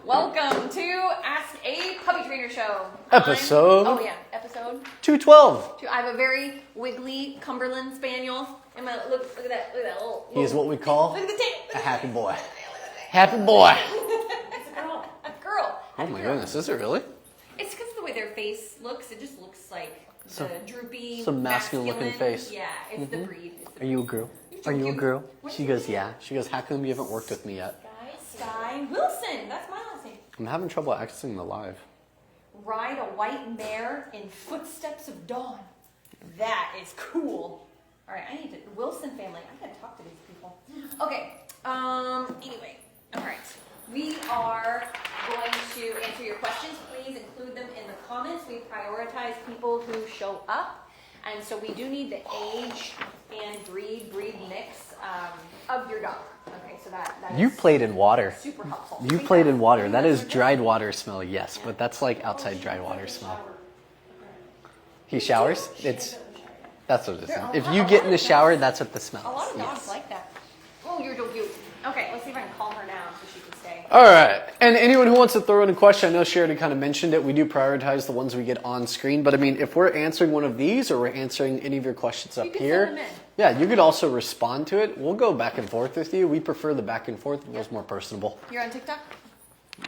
Welcome to Ask a Puppy Trainer Show. Episode. Episode 212. I have a very wiggly Cumberland Spaniel. And look at that little. He is what we call Look at the tail. a happy boy. Happy boy. It's a girl. A girl. Oh my goodness, is it really? It's because of the way their face looks. It just looks like the droopy, some masculine looking face. Yeah, it's the breed. Are you a girl? Are you a girl? She goes, yeah. She goes, how come you haven't worked with me yet? Sky Wilson. That's my last name. I'm having trouble accessing the live. Ride a white mare in footsteps of dawn. That is cool. All right, I need to, Wilson family. I gotta talk to these people. Okay. Anyway, all right. We are going to answer your questions. Please include them in the comments. We prioritize people who show up, and so we do need the age and breed mix of your dog. Okay, so that You played in water. super helpful. You played in water. That is dried water smell, yes, but that's like outside dried water smell. He showers? That's what it is. If you get in the shower, that's what the smell A lot is. of dogs like that. Oh, you're so cute. Okay, let's see if I can calm her down so she can stay. All right. And anyone who wants to throw in a question, I know Sheridan kind of mentioned it. We do prioritize the ones we get on screen. But I mean, if we're answering one of these or we're answering any of your questions up can here, send them in. yeah, you could also respond to it. We'll go back and forth with you. We prefer the back and forth. It feels more personable. You're on TikTok?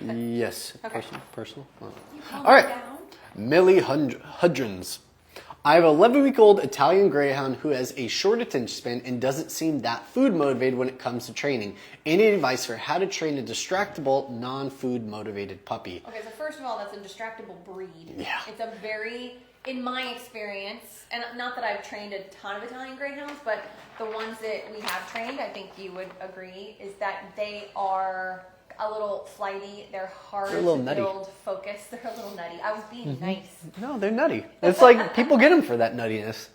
Yes. Okay. Personal. Oh. Calm All right. down. Millie Hudgens. I have an 11-week-old Italian Greyhound who has a short attention span and doesn't seem that food motivated when it comes to training. Any advice for how to train a distractible, non-food motivated puppy? Okay, so first of all, that's a distractible breed. Yeah. It's a very, in my experience, and not that I've trained a ton of Italian Greyhounds, but the ones that we have trained, I think you would agree, is that they are a little flighty. They're hard They're a little to nutty. build focus. They're a little nutty. I was being nice. No, they're nutty. It's like people get them for that nuttiness.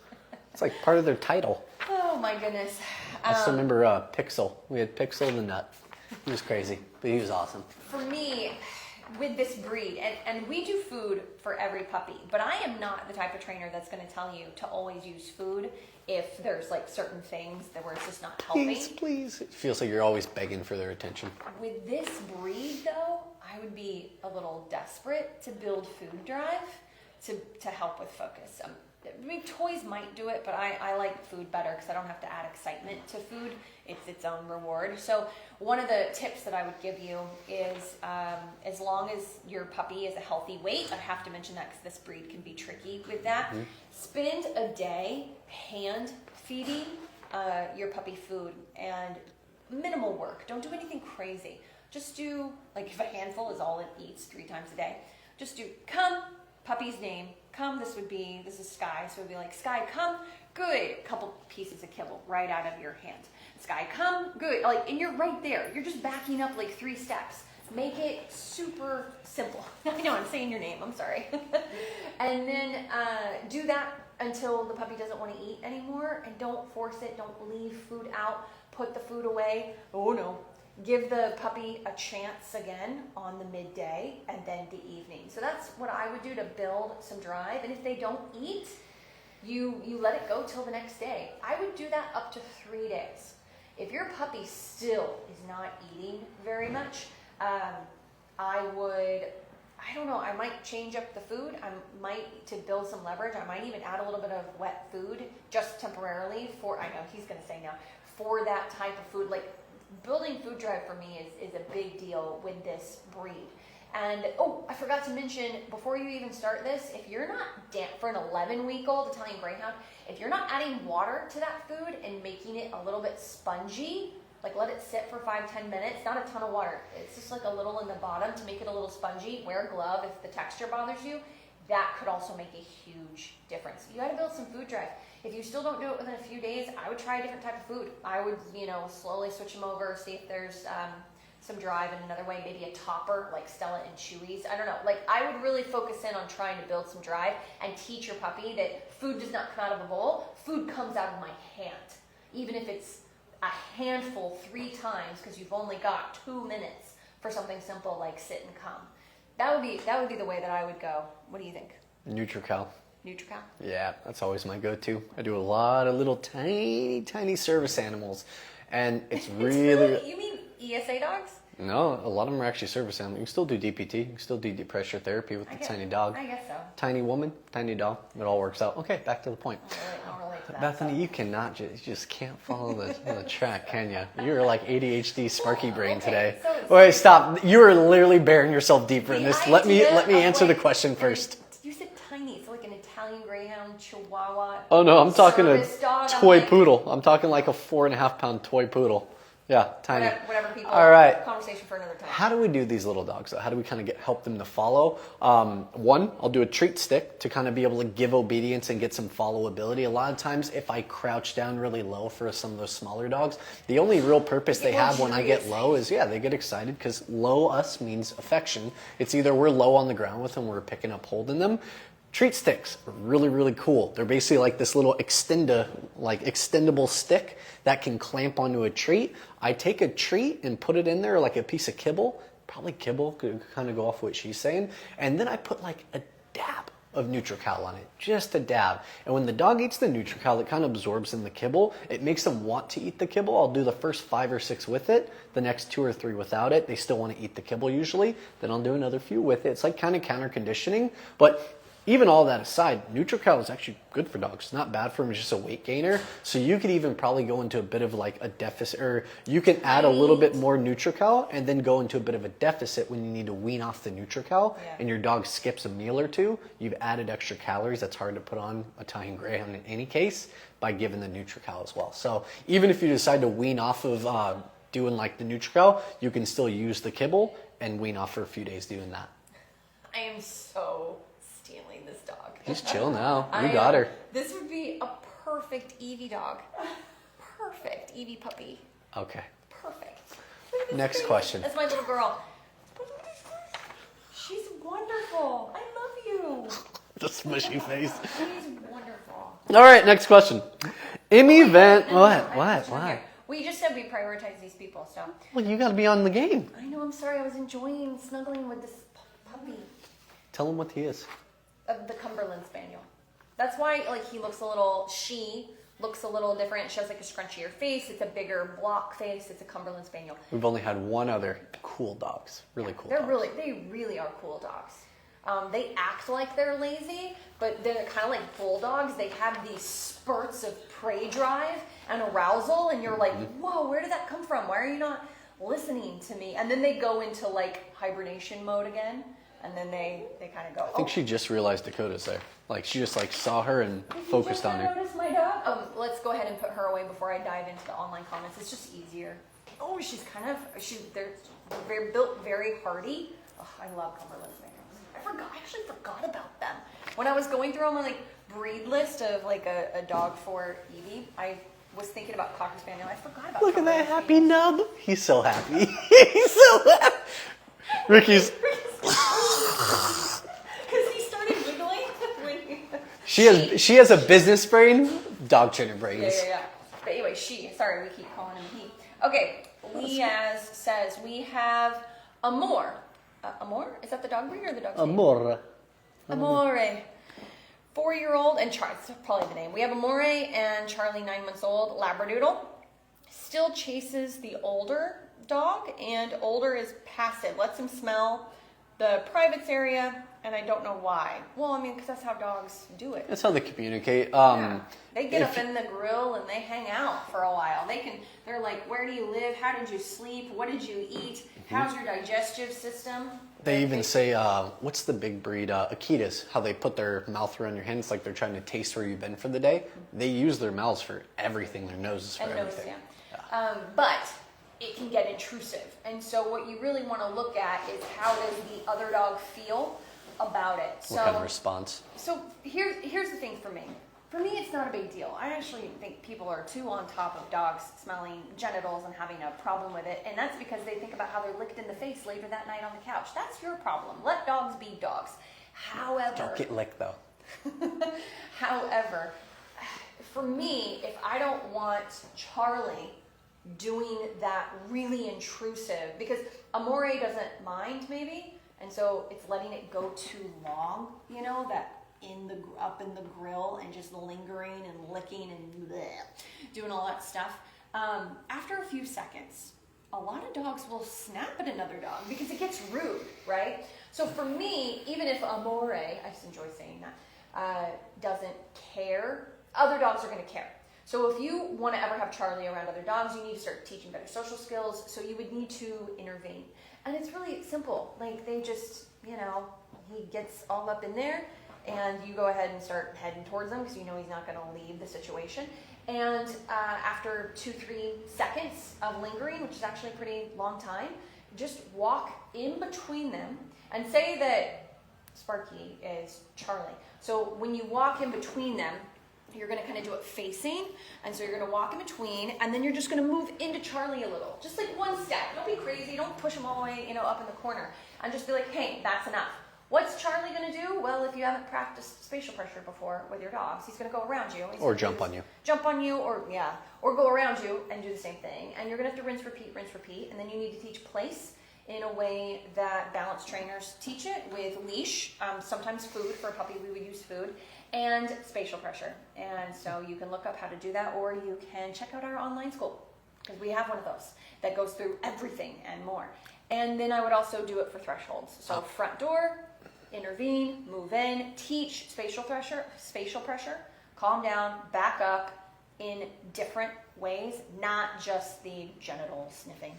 It's like part of their title. Oh my goodness. I still remember Pixel. We had Pixel the Nut. He was crazy, but he was awesome. For me, with this breed, and we do food for every puppy, but I am not the type of trainer that's going to tell you to always use food if there's like certain things that where it's just not helping. Please. It feels like you're always begging for their attention. With this breed, though, I would be a little desperate to build food drive to help with focus. I mean, toys might do it, but I like food better because I don't have to add excitement to food. It's its own reward. So one of the tips that I would give you is as long as your puppy is a healthy weight, I have to mention that because this breed can be tricky with that, spend a day hand feeding your puppy food and minimal work. Don't do anything crazy. Just do, like if a handful is all it eats 3 times a day, just do come, puppy's name, come, this is Sky, so it would be like, Sky, come, good, a couple pieces of kibble right out of your hand. Sky, come, good, like, and you're right there. You're just backing up like 3 steps. Make it super simple. I know, I'm saying your name, I'm sorry. And then do that until the puppy doesn't want to eat anymore, and don't force it, don't leave food out, put the food away. Oh no. Give the puppy a chance again on the midday and then the evening. So that's what I would do to build some drive. And if they don't eat, you let it go till the next day. I would do that up to 3 days. If your puppy still is not eating very much, I might change up the food. To build some leverage, I might even add a little bit of wet food just temporarily I know he's going to say now, for that type of food. Like, building food drive for me is a big deal with this breed. And I forgot to mention, before you even start this, if you're not for an 11-week-old Italian Greyhound, if you're not adding water to that food and making it a little bit spongy, like let it sit for 5-10 minutes, not a ton of water, it's just like a little in the bottom to make it a little spongy. Wear a glove if the texture bothers you. That could also make a huge difference. You got to build some food drive. If you still don't do it within a few days, I would try a different type of food. I would, slowly switch them over, see if there's some drive in another way, maybe a topper like Stella and Chewy's. I don't know. Like, I would really focus in on trying to build some drive and teach your puppy that food does not come out of a bowl. Food comes out of my hand, even if it's a handful 3 times because you've only got 2 minutes for something simple like sit and come. That would be the way that I would go. What do you think? NutriCal. NutriCal? Yeah, that's always my go-to. I do a lot of little tiny service animals, and it's really... You mean ESA dogs? No, a lot of them are actually service animals. You can still do DPT. You can still do deep pressure therapy with the tiny dog. I guess so. Tiny woman, tiny dog. It all works out. Okay, back to the point. I'll relate to that. Bethany, you cannot you just can't follow the track, can you? You're like ADHD Sparky brain today. Wait, stop. You are literally burying yourself deeper in this. Let me answer the question first. You said tiny, so like an Italian Greyhound, Chihuahua. Oh no, I'm talking a dog. toy poodle. I'm talking like a 4.5 pound toy poodle. Yeah, tiny. Whatever people. All right. Conversation for another time. How do we do these little dogs? How do we kind of help them to follow? One, I'll do a treat stick to kind of be able to give obedience and get some followability. A lot of times, if I crouch down really low for some of those smaller dogs, the only real purpose they have when I get low is, they get excited because low us means affection. It's either we're low on the ground with them, we're picking up holding them. Treat sticks are really, really cool. They're basically like this little extendable stick that can clamp onto a treat. I take a treat and put it in there like a piece of kibble. Probably kibble, could kind of go off what she's saying. And then I put like a dab of NutriCal on it, just a dab. And when the dog eats the NutriCal, it kind of absorbs in the kibble. It makes them want to eat the kibble. I'll do the first 5 or 6 with it, the next 2 or 3 without it. They still want to eat the kibble usually. Then I'll do another few with it. It's like kind of counter conditioning, but even all that aside, NutriCal is actually good for dogs. It's not bad for them. It's just a weight gainer. So you could even probably go into a bit of like a deficit, or you can add a little bit more NutriCal and then go into a bit of a deficit when you need to wean off the NutriCal and your dog skips a meal or two. You've added extra calories. That's hard to put on Italian Greyhound in any case by giving the NutriCal as well. So even if you decide to wean off of doing like the NutriCal, you can still use the kibble and wean off for a few days doing that. I am so stealing this dog. Just chill now. You got her. This would be a perfect Evie dog. Perfect Evie puppy. Okay. Perfect. Next question. That's my little girl. She's wonderful. I love you. The smushy face. She's wonderful. All right, next question. In the event, what? We just said we prioritize these people, so. Well, you got to be on the game. I know. I'm sorry. I was enjoying snuggling with this puppy. Tell him what he is. The Cumberland Spaniel. That's why, like, she looks a little different. She has like a scrunchier face. It's a bigger block face. It's a Cumberland Spaniel. We've only had one other cool dogs. Really cool. They really are cool dogs. They act like they're lazy, but they're kind of like bulldogs. They have these spurts of prey drive and arousal, and you're like, whoa, where did that come from? Why are you not listening to me? And then they go into like hibernation mode again. And then they kind of go. I think she just realized Dakota's there. Like she just like saw her and focused on her. Notice my dog. Let's go ahead and put her away before I dive into the online comments. It's just easier. Oh, they're built very hardy. Oh, I love Cumberland Spaniels. I actually forgot about them. When I was going through my like breed list of like a dog for Evie, I was thinking about Cocker Spaniel. I forgot about. Look at that happy nub. He's so happy. He's so happy. Ricky's. Because he started wiggling. She has a business brain, dog trainer brains. Yeah. But anyway, we keep calling him he. Okay, Leaz says we have Amor. Amor? Is that the dog breed or the dog's name? Amore. 4-year-old and Charlie. That's probably the name. We have Amore and Charlie, 9 months old, Labradoodle. Still chases the older dog, and older is passive. Lets him smell the privates area, and I don't know why. Well, I mean, because that's how dogs do it. That's how they communicate. They get up in the grill and they hang out for a while. They're like, where do you live? How did you sleep? What did you eat? How's your digestive system? They even say, what's the big breed? AAPTS, how they put their mouth around your hand. It's like they're trying to taste where you've been for the day. They use their mouths for everything, their noses for everything. But it can get intrusive. And so what you really want to look at is how does the other dog feel about it. What kind of response? So here's the thing for me. For me, it's not a big deal. I actually think people are too on top of dogs smelling genitals and having a problem with it. And that's because they think about how they're licked in the face later that night on the couch. That's your problem. Let dogs be dogs. However... Don't get licked, though. However, for me, if I don't want Charlie doing that really intrusive, because Amore doesn't mind maybe, and so it's letting it go too long, that up in the grill and just lingering and licking and bleh, doing all that stuff. After a few seconds, a lot of dogs will snap at another dog because it gets rude, right? So for me, even if Amore, I just enjoy saying that, doesn't care, other dogs are going to care. So if you want to ever have Charlie around other dogs, you need to start teaching better social skills. So you would need to intervene. And it's really simple. Like they just, you know, he gets all up in there and you go ahead and start heading towards him because you know he's not going to leave the situation. And after 2-3 seconds of lingering, which is actually a pretty long time, just walk in between them and say that Sparky is Charlie. So when you walk in between them, you're going to kind of do it facing, and so you're going to walk in between, and then you're just going to move into Charlie a little, just like one step. Don't be crazy. Don't push him all the way, you know, up in the corner, and just be like, hey, that's enough. What's Charlie going to do? Well, if you haven't practiced spatial pressure before with your dogs, he's going to go around you. Or jump on you. Jump on you, or go around you and do the same thing. And you're going to have to rinse, repeat, and then you need to teach place in a way that balance trainers teach it with leash, sometimes food. For a puppy, we would use food, and spatial pressure. And so you can look up how to do that, or you can check out our online school, because we have one of those that goes through everything and more. And then I would also do it for thresholds. So front door, intervene, move in, teach spatial pressure, calm down, back up in different ways, not just the genital sniffing.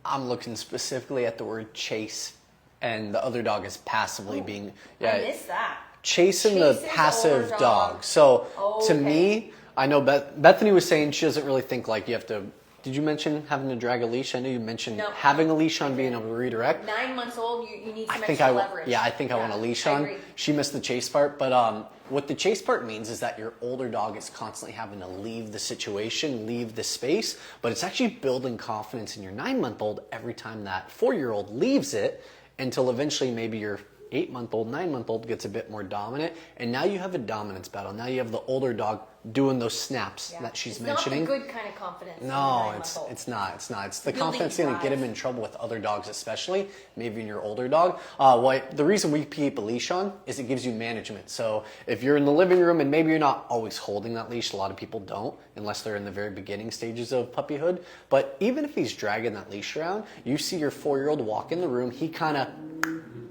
I'm looking specifically at the word chase, and the other dog is passively being... Yeah, I missed that. Chasing the passive dog. So to me, I know Bethany was saying she doesn't really think like you have to... Did you mention having to drag a leash? I know you mentioned having a leash on, being able to redirect. 9 months old, you need some extra leverage. Yeah, I think I want a leash on. Agree. She missed the chase part, but what the chase part means is that your older dog is constantly having to leave the situation, leave the space, but it's actually building confidence in your 9-month-old every time that 4-year-old leaves it, until eventually maybe your 8-month-old, 9-month-old gets a bit more dominant, and now you have a dominance battle. Now you have the older dog doing those snaps that she's mentioning. It's not the good kind of confidence. No, it's not. It's the confidence going to get him in trouble with other dogs, especially maybe in your older dog. The reason we keep a leash on is it gives you management. So if you're in the living room and maybe you're not always holding that leash, a lot of people don't unless they're in the very beginning stages of puppyhood. But even if he's dragging that leash around, you see your 4-year-old walk in the room, he kind of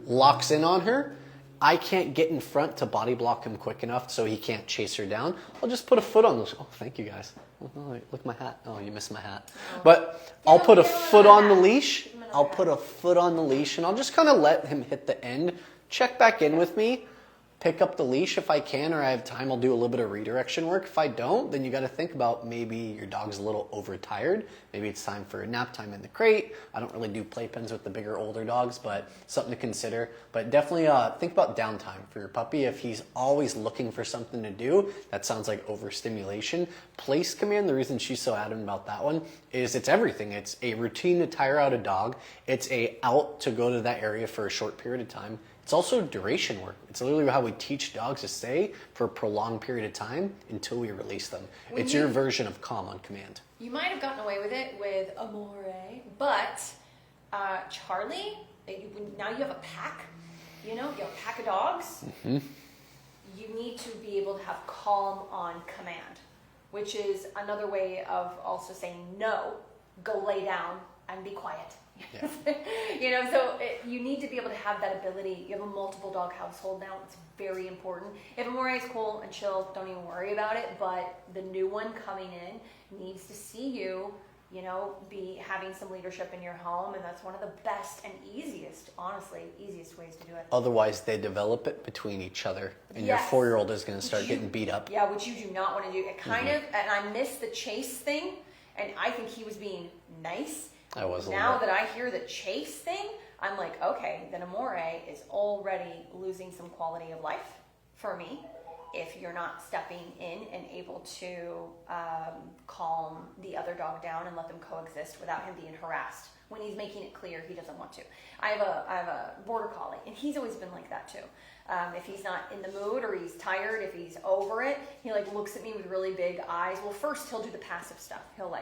locks in on her. I can't get in front to body block him quick enough so he can't chase her down. I'll just put a foot on those. Oh, thank you guys. Oh, look at my hat. Oh, you missed my hat. But I'll put a foot on the leash. I'll put a foot on the leash and I'll just kind of let him hit the end. Check back in with me. Pick up the leash if I can, or I have time, I'll do a little bit of redirection work. If I don't, then you got to think about maybe your dog's a little overtired. Maybe it's time for a nap time in the crate. I don't really do playpens with the bigger, older dogs, but something to consider. But definitely think about downtime for your puppy. If he's always looking for something to do, that sounds like overstimulation. Place command, the reason she's so adamant about that one is it's everything. It's a routine to tire out a dog. It's a out to go to that area for a short period of time. It's also duration work. It's literally how we teach dogs to stay for a prolonged period of time until we release them. It's your version of calm on command. You might have gotten away with it with Amore, but Charlie, now you have a pack, you have a pack of dogs. Mm-hmm. You need to be able to have calm on command, which is another way of also saying no, go lay down and be quiet. Yeah. You need to be able to have that ability. You have a multiple dog household now. It's very important. If Amore is cool and chill, don't even worry about it. But the new one coming in needs to see you, be having some leadership in your home. And that's one of the best and easiest ways to do it. Otherwise, they develop it between each other. And your 4-year-old is going to start getting beat up. Yeah, which you do not want to do. It kind of, and I missed the chase thing. And I think he was being nice. I was a now that I hear the chase thing, I'm like, okay, then Amore is already losing some quality of life for me if you're not stepping in and able to calm the other dog down and let them coexist without him being harassed when he's making it clear he doesn't want to. I have a border collie, and he's always been like that too. If he's not in the mood or he's tired, if he's over it, he looks at me with really big eyes. Well, first he'll do the passive stuff. He'll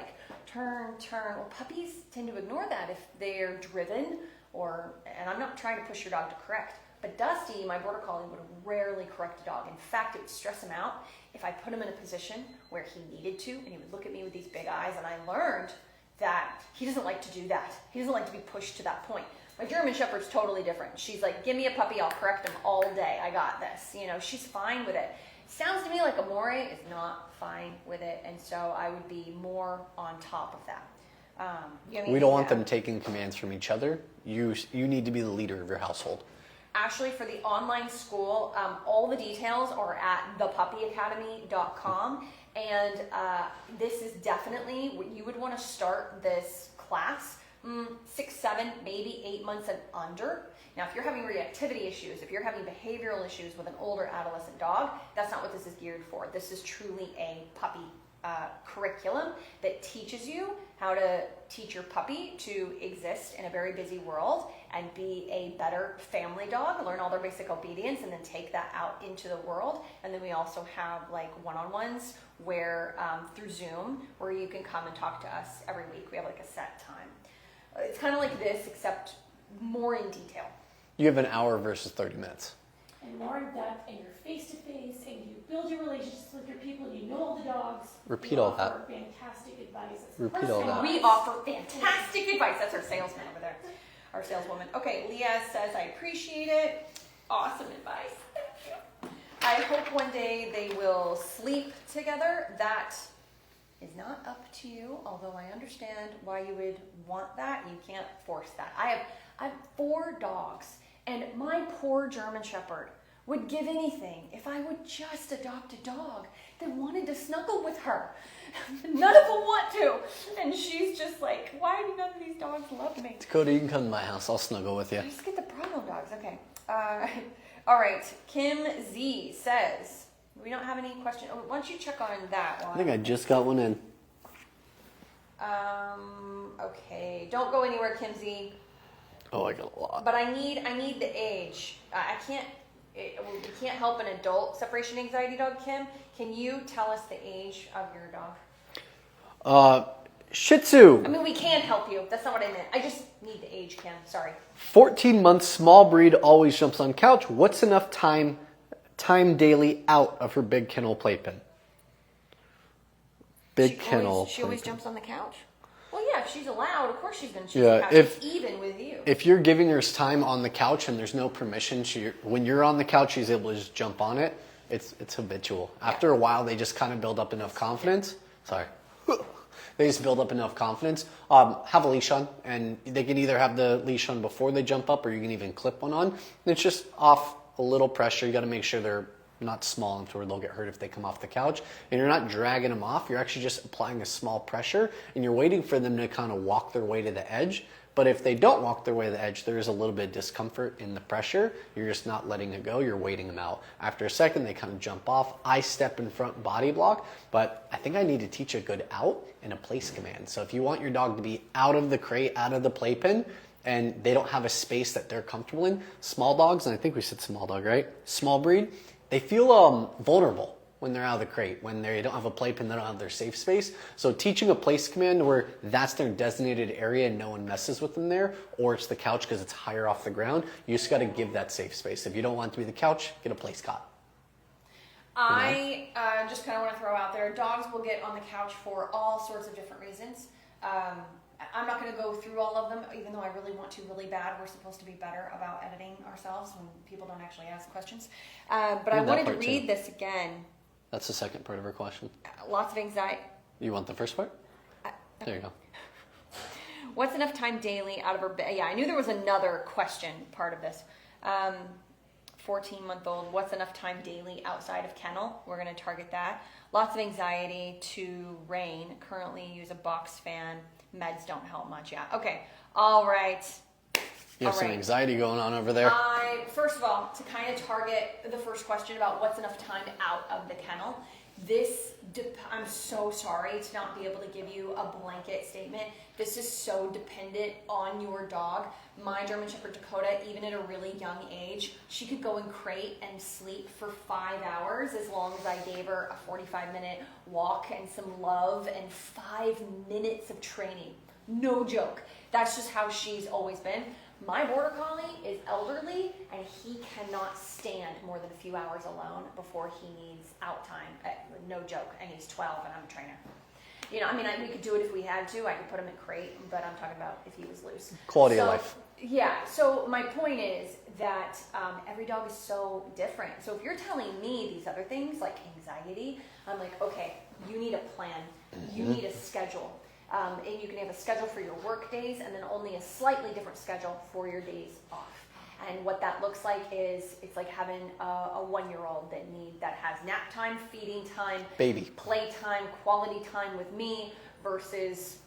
turn. Well, puppies tend to ignore that if they're driven and I'm not trying to push your dog to correct, but Dusty, my border collie, would rarely correct a dog. In fact, it would stress him out if I put him in a position where he needed to, and he would look at me with these big eyes, and I learned that. He doesn't like to do that. He doesn't like to be pushed to that point. My German Shepherd's totally different. She's like, give me a puppy, I'll correct him all day. I got this. You know, she's fine with it. Sounds to me like Amore is not fine with it, and so I would be more on top of that. We don't want them taking commands from each other. You need to be the leader of your household. Ashley, for the online school, all the details are at thepuppyacademy.com, and this is definitely what you would want to start this class 6, 7, maybe 8 months and under. Now, if you're having reactivity issues, if you're having behavioral issues with an older adolescent dog, that's not what this is geared for. This is truly a puppy curriculum that teaches you how to teach your puppy to exist in a very busy world and be a better family dog, learn all their basic obedience, and then take that out into the world. And then we also have like one-on-ones where through Zoom, where you can come and talk to us every week. We have like a set time. It's kind of like this, except more in detail. You have an hour versus 30 minutes. And more in depth, and you're face to face, and you build your relationships with your people, you know all the dogs. Repeat all that. We offer fantastic advice. It's Repeat all that. We offer fantastic advice. That's our salesman over there, our saleswoman. Okay, Leah says, I appreciate it. Awesome advice. Thank you. I hope one day they will sleep together. That is not up to you, although I understand why you would want that. You can't force that. I have 4 dogs, and my poor German Shepherd would give anything if I would just adopt a dog that wanted to snuggle with her. None of them want to. And she's just like, why do none of these dogs love me? Dakota, you can come to my house. I'll snuggle with you. I just get the problem dogs. Okay. All right. Kim Z says, we don't have any questions. Oh, why don't you check on that one? I think I just got one in. Okay. Don't go anywhere, Kim Z. Oh, I got a lot. But I need the age. We can't help an adult separation anxiety dog, Kim. Can you tell us the age of your dog? Shih Tzu. I mean, we can help you. That's not what I meant. I just need the age, Kim. Sorry. 14 months, small breed, always jumps on couch. What's enough time daily out of her big kennel playpen? She always jumps on the couch? Well, yeah, if she's allowed, of course she's going to choose Yeah, the couch. It's even with you. If you're giving her time on the couch and there's no permission, when you're on the couch, she's able to just jump on it. It's habitual. After a while, they just kind of build up enough confidence. Sorry. They just build up enough confidence. Have a leash on, and they can either have the leash on before they jump up, or you can even clip one on. And it's just off a little pressure. You got to make sure they're not small enough to where they'll get hurt if they come off the couch. And you're not dragging them off. You're actually just applying a small pressure, and you're waiting for them to kind of walk their way to the edge. But if they don't walk their way to the edge, there is a little bit of discomfort in the pressure. You're just not letting it go. You're waiting them out. After a second, they kind of jump off. I step in front, body block. But I think I need to teach a good out and a place command. So if you want your dog to be out of the crate, out of the playpen, and they don't have a space that they're comfortable in, small dogs, and I think we said small dog, right? Small breed, they feel vulnerable when they're out of the crate. When they don't have a playpen, they don't have their safe space. So teaching a place command where that's their designated area and no one messes with them there, or it's the couch because it's higher off the ground, you just got to give that safe space. If you don't want it to be the couch, get a place cot. I just kind of want to throw out there, dogs will get on the couch for all sorts of different reasons. I'm not going to go through all of them, even though I really want to really bad. We're supposed to be better about editing ourselves when people don't actually ask questions. But I wanted to read this again. That's the second part of her question. Lots of anxiety. You want the first part? There you go. What's enough time daily out of her... Yeah, I knew there was another question part of this. 14-month-old, what's enough time daily outside of kennel? We're going to target that. Lots of anxiety to rain. Currently use a box fan. Meds don't help much. Yeah. Okay. All right. You have some anxiety going on over there. First of all, to kind of target the first question about what's enough time out of the kennel, I'm so sorry to not be able to give you a blanket statement. This is so dependent on your dog. My German Shepherd Dakota, even at a really young age, she could go in crate and sleep for 5 hours as long as I gave her a 45-minute walk and some love and 5 minutes of training. No joke. That's just how she's always been. My Border Collie is elderly, and he cannot stand more than a few hours alone before he needs out time. No joke, and he's 12, and I'm a trainer. You know, I mean, we could do it if we had to. I could put him in crate, but I'm talking about if he was loose. Quality of life. Yeah, so my point is that every dog is so different. So if you're telling me these other things like anxiety, I'm like, okay, you need a plan. You need a schedule. And you can have a schedule for your work days and then only a slightly different schedule for your days off. And what that looks like is it's like having a 1-year-old that has nap time, feeding time, baby play time, quality time with me versus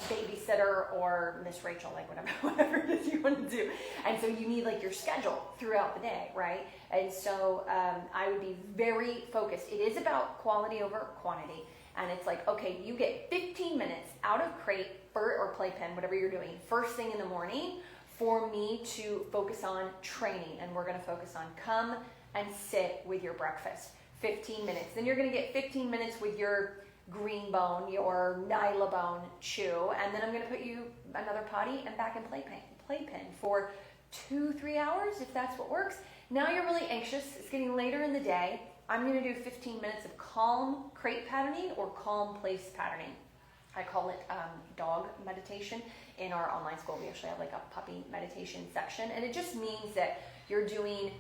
babysitter or Miss Rachel, like whatever it is you want to do. And so you need like your schedule throughout the day, right? And so I would be very focused. It is about quality over quantity. And it's like, okay, you get 15 minutes out of crate or playpen, whatever you're doing, first thing in the morning for me to focus on training. And we're going to focus on come and sit with your breakfast. 15 minutes. Then you're going to get 15 minutes with your green bone, your Nyla bone chew. And then I'm going to put you another potty and back in playpen for 2-3 hours, if that's what works. Now you're really anxious. It's getting later in the day. I'm going to do 15 minutes of calm crate patterning or calm place patterning. I call it dog meditation. In our online school, we actually have like a puppy meditation section. And it just means that you're doing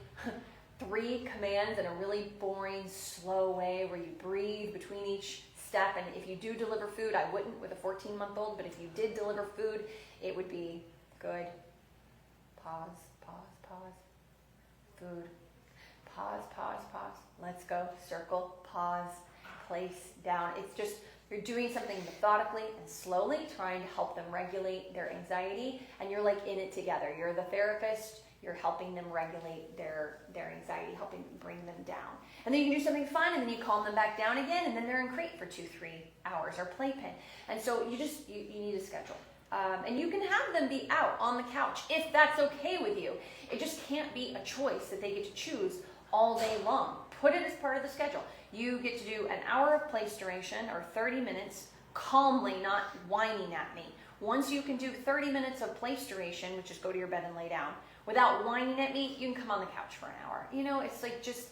3 commands in a really boring, slow way where you breathe between each step. And if you do deliver food, I wouldn't with a 14-month-old, but if you did deliver food, it would be good. Pause, pause, pause. Food. Pause, pause, pause. Let's go. Circle, pause, place, down. It's just, you're doing something methodically and slowly, trying to help them regulate their anxiety, and you're like in it together. You're the therapist, you're helping them regulate their anxiety, helping bring them down. And then you can do something fun, and then you calm them back down again, and then they're in crate for 2-3 hours, or playpen. And so you need a schedule. And you can have them be out on the couch if that's okay with you. It just can't be a choice that they get to choose all day long. Put it as part of the schedule. You get to do an hour of place duration or 30 minutes calmly, not whining at me. Once you can do 30 minutes of place duration, which is go to your bed and lay down, without whining at me, you can come on the couch for an hour. You know, it's like just,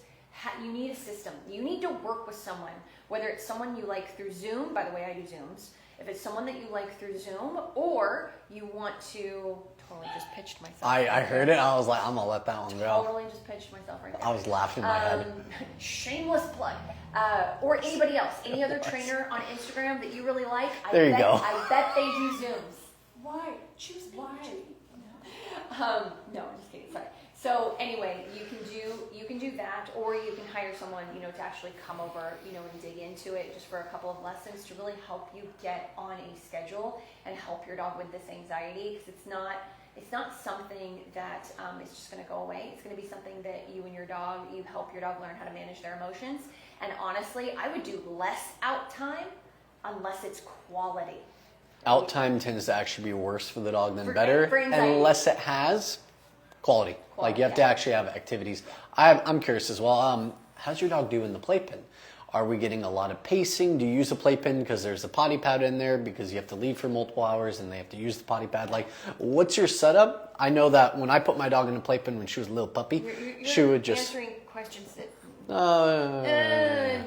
you need a system. You need to work with someone, whether it's someone you like through Zoom. By the way, I do Zooms. If it's someone that you like through Zoom, or you want to, totally just pitched myself. I heard it. I was like, I'm going to let that one go. Totally just pitched myself right there. I was laughing in my head. Shameless plug. Or anybody else. Any other trainer on Instagram that you really like? There you go. I bet they do Zooms. Why? Choose why? No, I'm just kidding. Sorry. So anyway, you can do that, or you can hire someone, to actually come over, and dig into it just for a couple of lessons to really help you get on a schedule and help your dog with this anxiety, because it's not something that is just going to go away. It's going to be something that you help your dog learn how to manage their emotions. And honestly, I would do less out time unless it's quality. Out time tends to actually be worse for the dog than better, for anxiety. unless it has quality. Like you have to actually have activities. I'm curious as well. How's your dog do in the playpen? Are we getting a lot of pacing? Do you use a playpen because there's a potty pad in there because you have to leave for multiple hours and they have to use the potty pad? Like, what's your setup? I know that when I put my dog in a playpen when she was a little puppy, she would just answering questions that.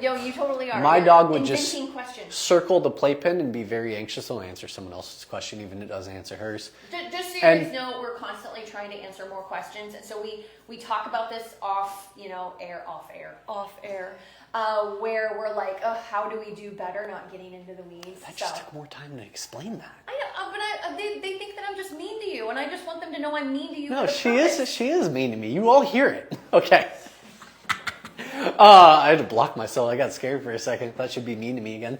Yo, you totally are. My dog would just questions. circle the playpen and be very anxious. I'll answer someone else's question, even if it doesn't answer hers. Just so you guys know, we're constantly trying to answer more questions, and so we talk about this off air, where we're like, oh, how do we do better, not getting into the weeds. That just took more time to explain that. I know, but they think that I'm just mean to you, and I just want them to know I'm mean to you. No, she is mean to me. You all hear it. Okay. I had to block myself. I got scared for a second. Thought she'd be mean to me again.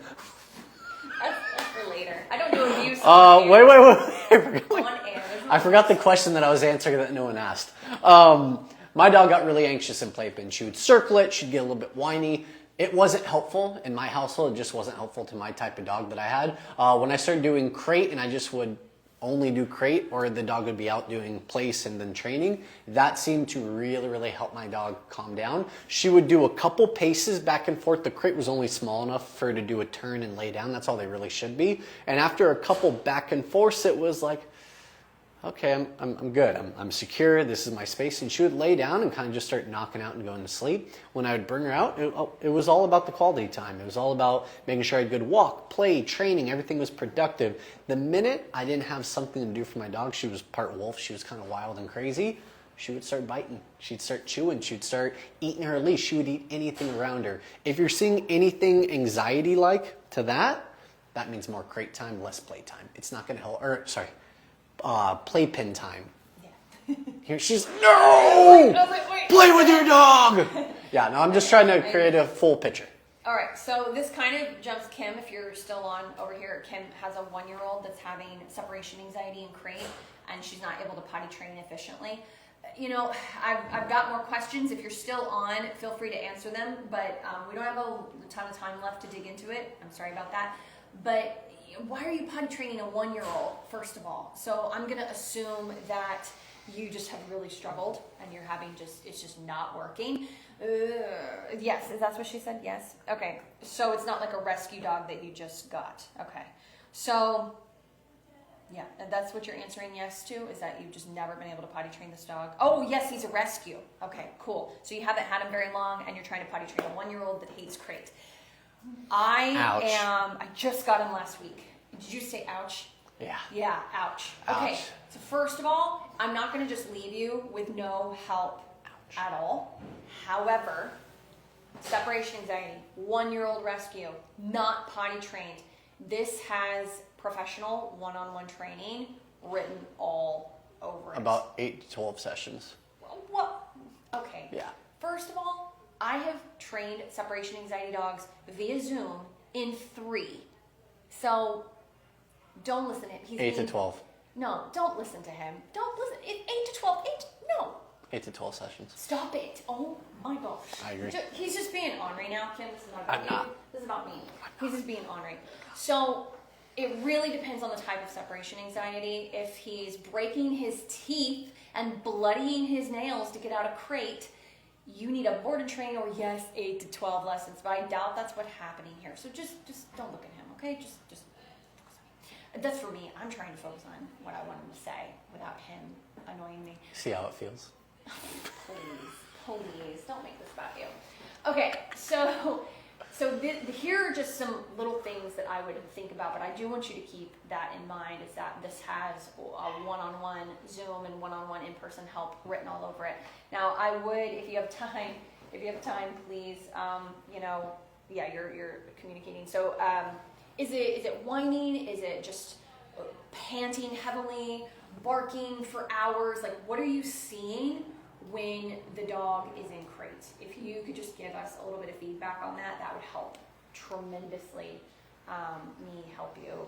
That's for later. I don't do abuse. Wait. On air. I forgot the question that I was answering that no one asked. My dog got really anxious in playpen. She would circle it. She'd get a little bit whiny. It wasn't helpful in my household. It just wasn't helpful to my type of dog that I had. When I started doing crate and I just would only do crate, or the dog would be out doing place and then training, that seemed to really, really help my dog calm down. She would do a couple paces back and forth. The crate was only small enough for her to do a turn and lay down. That's all they really should be. And after a couple back and forths, it was like, okay, I'm good. I'm secure. This is my space. And she would lay down and kind of just start knocking out and going to sleep. When I would bring her out, it was all about the quality time. It was all about making sure I had good walk, play, training. Everything was productive. The minute I didn't have something to do for my dog, she was part wolf. She was kind of wild and crazy. She would start biting. She'd start chewing. She'd start eating her leash. She would eat anything around her. If you're seeing anything anxiety-like to that, that means more crate time, less play time. It's not going to help. Or sorry, playpen time. Yeah. Here she's no. Play with your dog. Yeah, no, I'm just trying to create a full picture. All right, so this kind of jumps Kim, if you're still on over here. Kim has a 1-year-old that's having separation anxiety in crate, and she's not able to potty train efficiently. You know, I've got more questions. If you're still on, feel free to answer them, but we don't have a ton of time left to dig into it. I'm sorry about that. But why are you potty training a 1-year-old, first of all? So I'm going to assume that you just have really struggled and you're having it's just not working. Yes, is that what she said? Yes. Okay. So it's not like a rescue dog that you just got. Okay. So yeah, and that's what you're answering yes to, is that you've just never been able to potty train this dog. Oh, yes, he's a rescue. Okay, cool. So you haven't had him very long and you're trying to potty train a 1-year-old that hates crate. I just got him last week. Did you say ouch? Yeah. Yeah, ouch. Okay, Ouch. so first of all, I'm not going to just leave you with no help at all. However, separation anxiety, 1-year-old rescue, not potty trained. This has professional one-on-one training written all over it. About 8 to 12 sessions. What? Okay. Yeah. First of all, I have trained separation anxiety dogs via Zoom in 3. So don't listen to him. He's 8 to 12. No, don't listen to him. Don't listen. 8 to 12. No. 8 to 12 sessions. Stop it. Oh my gosh. I agree. He's just being ornery now, Kim. This is not about I'm you. not. This is about me. He's just being ornery. So it really depends on the type of separation anxiety. If he's breaking his teeth and bloodying his nails to get out of crate, you need a board and train, or yes, 8 to 12 lessons. But I doubt that's what's happening here. So just don't look at him, okay? Just focus on me. That's for me. I'm trying to focus on what I want him to say without him annoying me. See how it feels. Please, don't make this about you. Okay, so here are just some little things that I would think about, but I do want you to keep that in mind, is that this has a one-on-one Zoom and one-on-one in-person help written all over it. Now, I would, if you have time, please, you're communicating. So, is it whining? Is it just panting heavily, barking for hours? Like, what are you seeing when the dog is in crate? If you could just give us a little bit of feedback on that, that would help tremendously me help you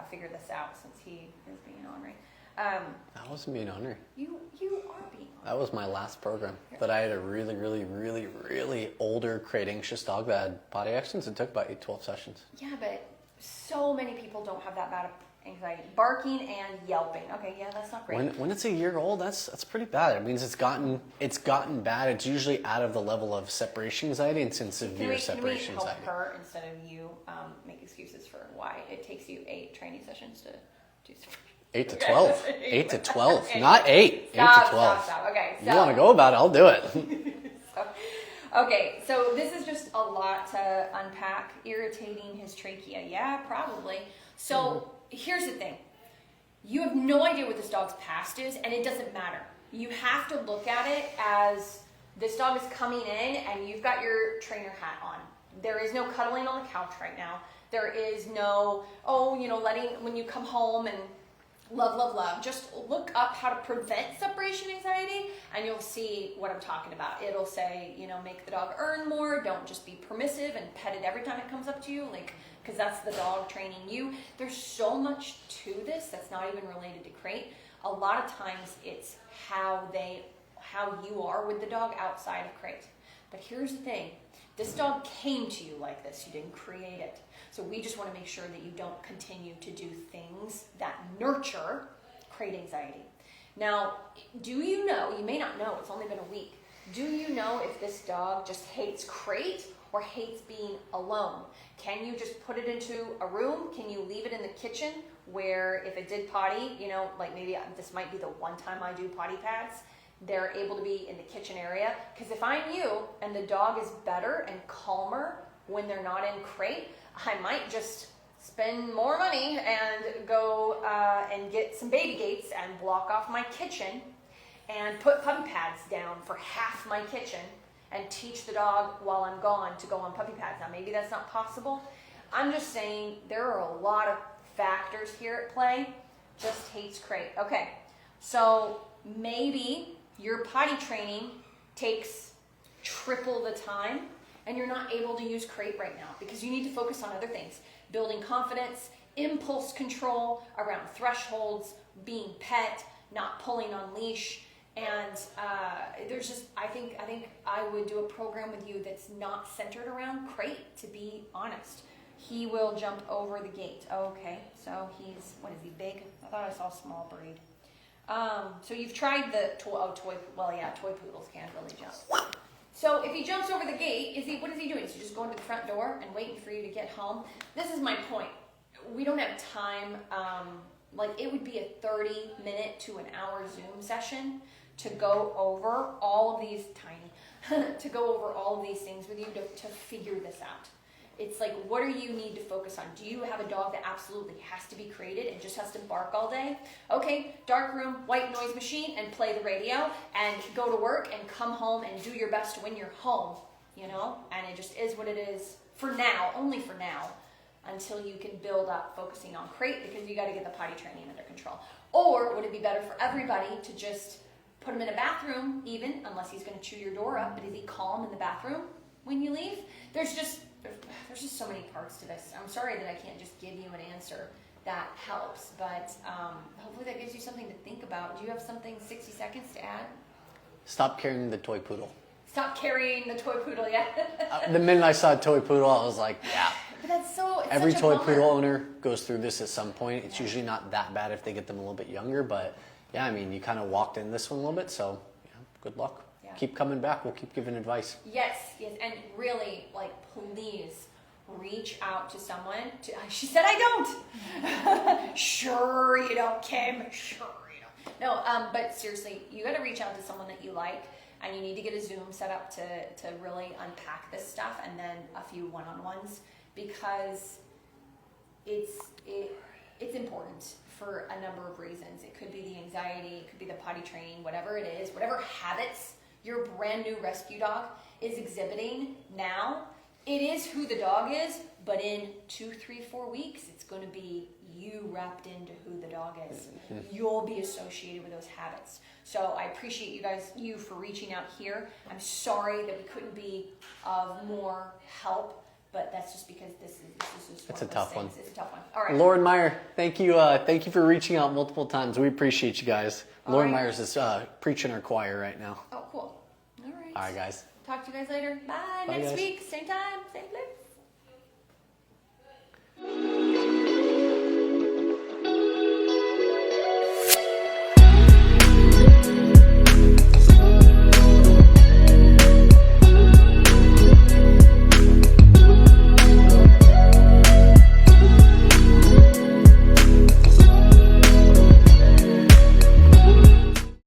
figure this out, since he is being ornery. I wasn't being ornery. You are being ornery. That was my last program. But I had a really, really, really, really older crate anxious dog that had potty accidents. It took about 8 to 12 sessions. Yeah, but so many people don't have that bad of anxiety. Barking and yelping. Okay, yeah, that's not great. When it's a year old, that's pretty bad. It means it's gotten bad. It's usually out of the level of separation anxiety and in severe separation can we help anxiety. her, instead of you make excuses for why it takes you 8 training sessions to do separation? 8 to 12. 8 to 12. Not 8. Stop, 8 to 12. Stop. Okay, so You want to go about it, I'll do it. Okay, so this is just a lot to unpack. Irritating his trachea. Yeah, probably. So here's the thing. You have no idea what this dog's past is, and it doesn't matter. You have to look at it as this dog is coming in and you've got your trainer hat on. There is no cuddling on the couch right now. There is no, letting when you come home and love. Just look up how to prevent separation anxiety and you'll see what I'm talking about. It'll say, make the dog earn more. Don't just be permissive and pet it every time it comes up to you, because that's the dog training you. There's so much to this that's not even related to crate. A lot of times it's how you are with the dog outside of crate. But here's the thing. This dog came to you like this. You didn't create it. So we just want to make sure that you don't continue to do things that nurture crate anxiety. Now, do you know, you may not know, it's only been a week, do you know if this dog just hates crate, or hates being alone? Can you just put it into a room? Can you leave it in the kitchen where if it did potty, you know, like maybe this might be the one time I do potty pads, they're able to be in the kitchen area? Because if I'm you and the dog is better and calmer when they're not in crate, I might just spend more money and go and get some baby gates and block off my kitchen and put puppy pads down for half my kitchen and teach the dog while I'm gone to go on puppy pads. Now, maybe that's not possible. I'm just saying there are a lot of factors here at play. Just hates crate. Okay, so maybe your potty training takes triple the time and you're not able to use crate right now because you need to focus on other things. Building confidence, impulse control around thresholds, being pet, not pulling on leash. And there's just, I think I would do a program with you that's not centered around crate, to be honest. He will jump over the gate. Okay, so he's, what is he, big? I thought I saw a small breed. So you've tried the toy poodles can't really jump. So if he jumps over the gate, what is he doing? Is he just going to the front door and waiting for you to get home? This is my point. We don't have time, like it would be a 30-minute to an hour Zoom session to go over all of these to go over all of these things with you to figure this out. It's like, what do you need to focus on? Do you have a dog that absolutely has to be crated and just has to bark all day? Okay, dark room, white noise machine, and play the radio, and go to work and come home and do your best when you're home, you know? And it just is what it is for now, only for now, until you can build up focusing on crate, because you got to get the potty training under control. Or would it be better for everybody to just put him in a bathroom, even, unless he's going to chew your door up, but is he calm in the bathroom when you leave? There's just so many parts to this. I'm sorry that I can't just give you an answer that helps, but hopefully that gives you something to think about. Do you have something, 60 seconds to add? Stop carrying the toy poodle. Stop carrying the toy poodle, yeah? The minute I saw a toy poodle, I was like, yeah. But that's so, Every such a toy bummer. poodle owner goes through this at some point. It's usually not that bad if they get them a little bit younger, but yeah, I mean, you kind of walked in this one a little bit, so yeah, good luck. Yeah. Keep coming back. We'll keep giving advice. Yes, and really, like, please reach out to someone. She said I don't. Sure you don't, Kim. Sure you don't. No, but seriously, you got to reach out to someone that you like, and you need to get a Zoom set up to really unpack this stuff, and then a few one-on-ones, because it's important for a number of reasons. It could be the anxiety, it could be the potty training, whatever it is, whatever habits your brand new rescue dog is exhibiting now. It is who the dog is, but in 2, 3, 4 weeks, it's going to be you wrapped into who the dog is. You'll be associated with those habits. So I appreciate you for reaching out here. I'm sorry that we couldn't be of more help, but that's just because this is just It's a one of those tough things. one. It's a tough one. All right. Lauren Meyer, thank you for reaching out multiple times. We appreciate you guys. All Lauren right. Myers is preaching our choir right now. Oh, cool. All right. All right, guys. Talk to you guys later. Bye. Bye, Next guys. week, same time, same place.